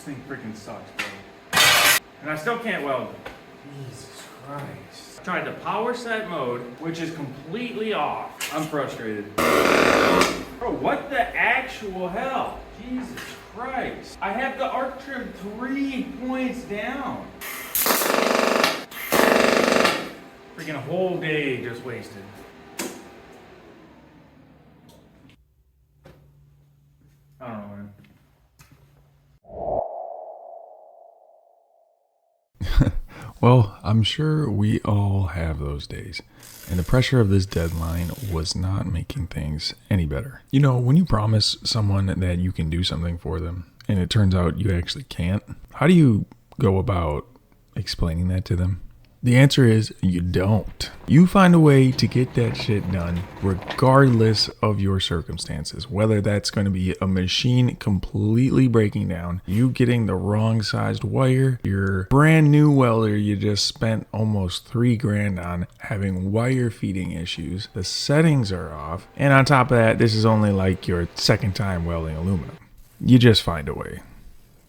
thing freaking sucks, bro. And I still can't weld it. Jesus Christ. I tried the power set mode, which is completely off. I'm frustrated. Bro, what the actual hell? Jesus Christ. I have the arc trim 3 points down. Freaking a whole day just wasted. I don't know, man. Well, I'm sure we all have those days, and the pressure of this deadline was not making things any better. You know, when you promise someone that you can do something for them, and it turns out you actually can't, how do you go about explaining that to them? The answer is you don't. You find a way to get that shit done regardless of your circumstances, whether that's going to be a machine completely breaking down, you getting the wrong sized wire, your brand new welder you just spent almost $3,000 on having wire feeding issues, the settings are off, and on top of that, this is only like your second time welding aluminum. You just find a way.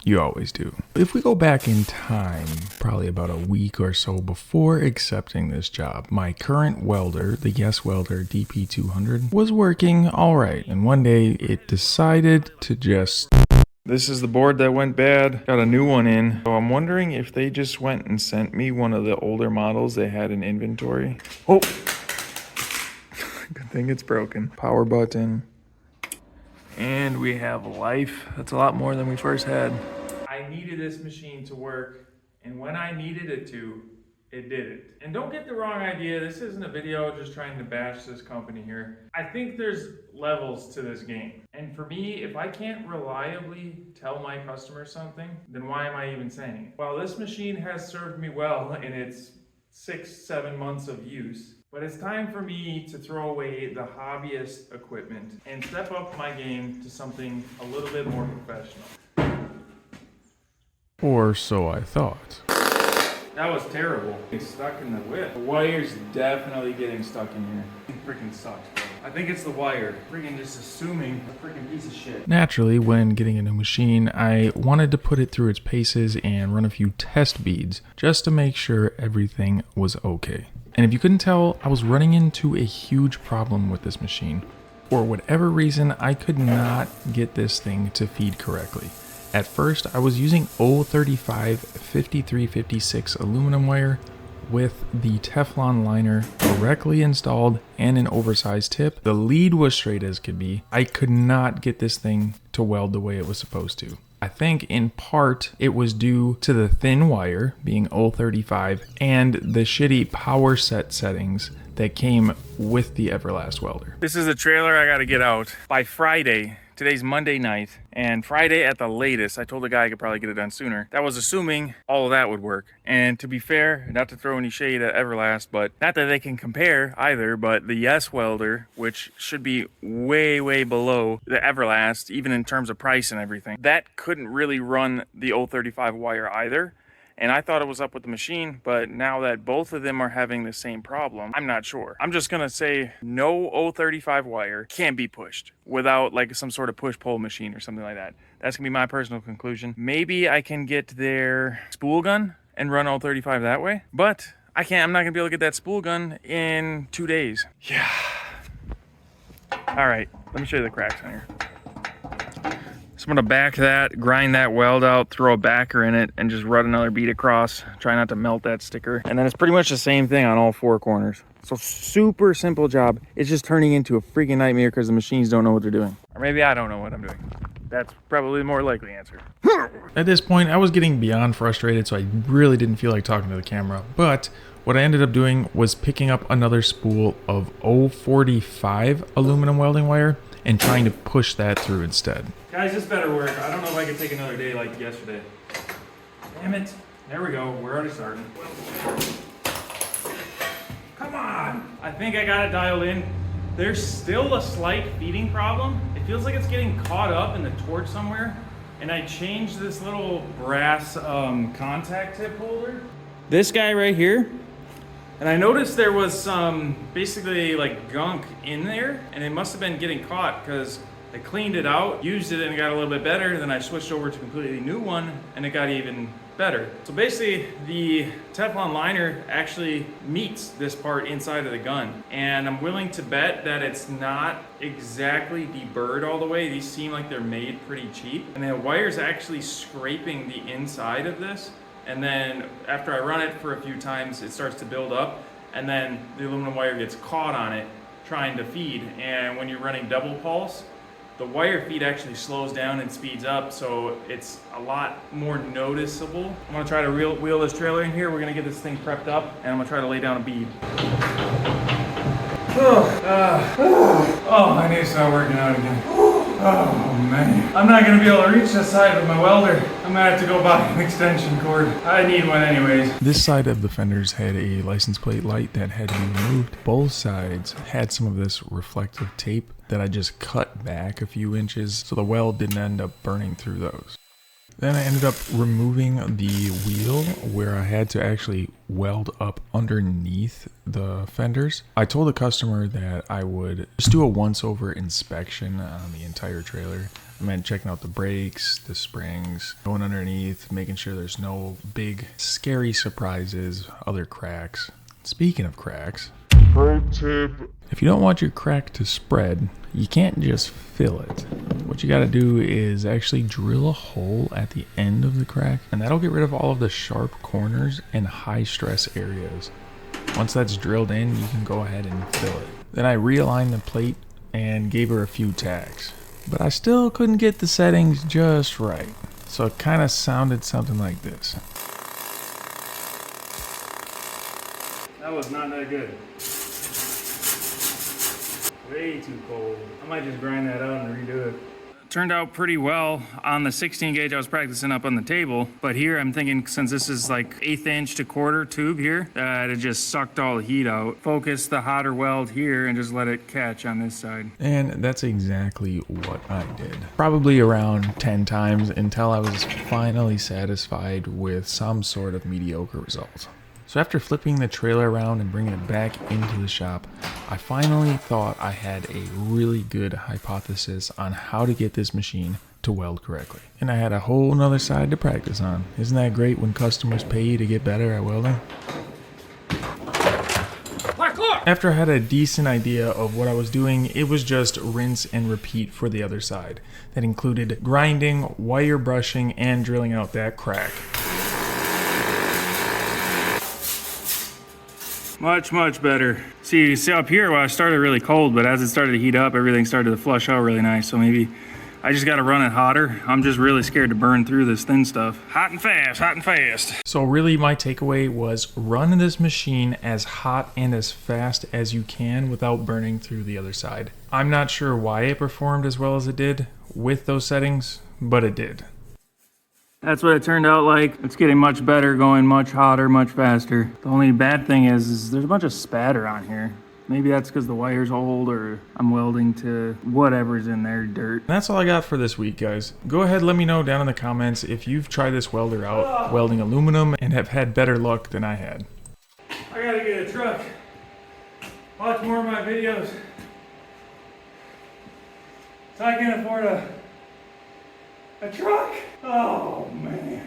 You always do. If we go back in time, probably about a week or so before accepting this job, my current welder, the YesWelder DP200, was working all right. And one day it decided to just... This is the board that went bad. Got a new one in. So I'm wondering if they just went and sent me one of the older models they had in inventory. Oh! Good thing it's broken. Power button. And we have life. That's a lot more than we first had. I needed this machine to work, and when I needed it to, it did it. And don't get the wrong idea, this isn't a video just trying to bash this company here. I think there's levels to this game. And for me, if I can't reliably tell my customer something, then why am I even saying it? While this machine has served me well in its 6-7 months of use, but it's time for me to throw away the hobbyist equipment and step up my game to something a little bit more professional. Or so I thought. That was terrible. It's stuck in the whip. The wire's definitely getting stuck in here. It freaking sucks, bro. I think it's the wire. Freaking just assuming a freaking piece of shit. Naturally, when getting a new machine, I wanted to put it through its paces and run a few test beads just to make sure everything was okay. And if you couldn't tell, I was running into a huge problem with this machine. For whatever reason, I could not get this thing to feed correctly. At first, I was using 035 5356 aluminum wire with the Teflon liner directly installed and an oversized tip. The lead was straight as could be. I could not get this thing to weld the way it was supposed to. I think in part it was due to the thin wire being 035 and the shitty power set settings that came with the Everlast welder. This is a trailer I gotta get out by Friday. Today's Monday night, and Friday at the latest. I told the guy I could probably get it done sooner. That was assuming all of that would work. And to be fair, not to throw any shade at Everlast, but not that they can compare either, but the YesWelder, which should be way, way below the Everlast, even in terms of price and everything, that couldn't really run the 035 wire either. And I thought it was up with the machine, but now that both of them are having the same problem, I'm not sure. I'm just gonna say no 035 wire can be pushed without like some sort of push-pull machine or something like that. That's gonna be my personal conclusion. Maybe I can get their spool gun and run 035 that way, but I'm not gonna be able to get that spool gun in 2 days. Yeah. All right, let me show you the cracks on here. So I'm gonna back that, grind that weld out, throw a backer in it, and just run another bead across. Try not to melt that sticker. And then it's pretty much the same thing on all 4 corners. So super simple job. It's just turning into a freaking nightmare because the machines don't know what they're doing. Or maybe I don't know what I'm doing. That's probably the more likely answer. At this point, I was getting beyond frustrated, so I really didn't feel like talking to the camera. But what I ended up doing was picking up another spool of 045 aluminum welding wire and trying to push that through instead. Guys, this better work. I don't know if I could take another day like yesterday. Damn it. There we go. We're already starting. Come on. I think I got it dialed in. There's still a slight feeding problem. It feels like it's getting caught up in the torch somewhere. And I changed this little brass contact tip holder. This guy right here. And I noticed there was some basically like gunk in there, and it must have been getting caught because I cleaned it out, used it, and it got a little bit better. Then I switched over to a completely new one, and it got even better. So basically, the Teflon liner actually meets this part inside of the gun. And I'm willing to bet that it's not exactly deburred all the way. These seem like they're made pretty cheap. And the wire's actually scraping the inside of this. And then after I run it for a few times, it starts to build up. And then the aluminum wire gets caught on it trying to feed. And when you're running double pulse, the wire feed actually slows down and speeds up, so it's a lot more noticeable. I'm gonna try to wheel this trailer in here. We're gonna get this thing prepped up, and I'm gonna try to lay down a bead. Oh, I need to start working out again. Oh man. I'm not gonna be able to reach this side with my welder. I'm gonna have to go buy an extension cord. I need one anyways. This side of the fenders had a license plate light that had to be removed. Both sides had some of this reflective tape that I just cut back a few inches so the weld didn't end up burning through those. Then I ended up removing the wheel where I had to actually weld up underneath the fenders. I told the customer that I would just do a once-over inspection on the entire trailer. I meant checking out the brakes, the springs, going underneath, making sure there's no big scary surprises, other cracks. Speaking of cracks, pro tip: if you don't want your crack to spread, you can't just fill it. What you gotta do is actually drill a hole at the end of the crack, and that'll get rid of all of the sharp corners and high stress areas. Once that's drilled in, you can go ahead and fill it. Then I realigned the plate and gave her a few tacks, but I still couldn't get the settings just right. So it kind of sounded something like this. That was not that good. Way too cold. I might just grind that out and redo it. Turned out pretty well on the 16 gauge I was practicing up on the table, but here I'm thinking, since this is like 1/8 inch to 1/4 tube here, that it just sucked all the heat out. Focus the hotter weld here and just let it catch on this side. And that's exactly what I did. Probably around 10 times until I was finally satisfied with some sort of mediocre result. So after flipping the trailer around and bringing it back into the shop, I finally thought I had a really good hypothesis on how to get this machine to weld correctly. And I had a whole nother side to practice on. Isn't that great when customers pay you to get better at welding? After I had a decent idea of what I was doing, it was just rinse and repeat for the other side. That included grinding, wire brushing, and drilling out that crack. Much better. See, you can see up here, well, I started really cold, but as it started to heat up, everything started to flush out really nice. So maybe I just got to run it hotter. I'm just really scared to burn through this thin stuff. Hot and fast, hot and fast. So really my takeaway was run this machine as hot and as fast as you can without burning through the other side. I'm not sure why it performed as well as it did with those settings, but it did. That's what it turned out like. It's getting much better, going much hotter, much faster. The only bad thing is there's a bunch of spatter on here. Maybe that's because the wire's old, or I'm welding to whatever's in there, dirt. That's all I got for this week, guys. Go ahead, let me know down in the comments if you've tried this welder out welding aluminum and have had better luck than I had. I gotta get a truck. Watch more of my videos so I can afford a truck. Oh man.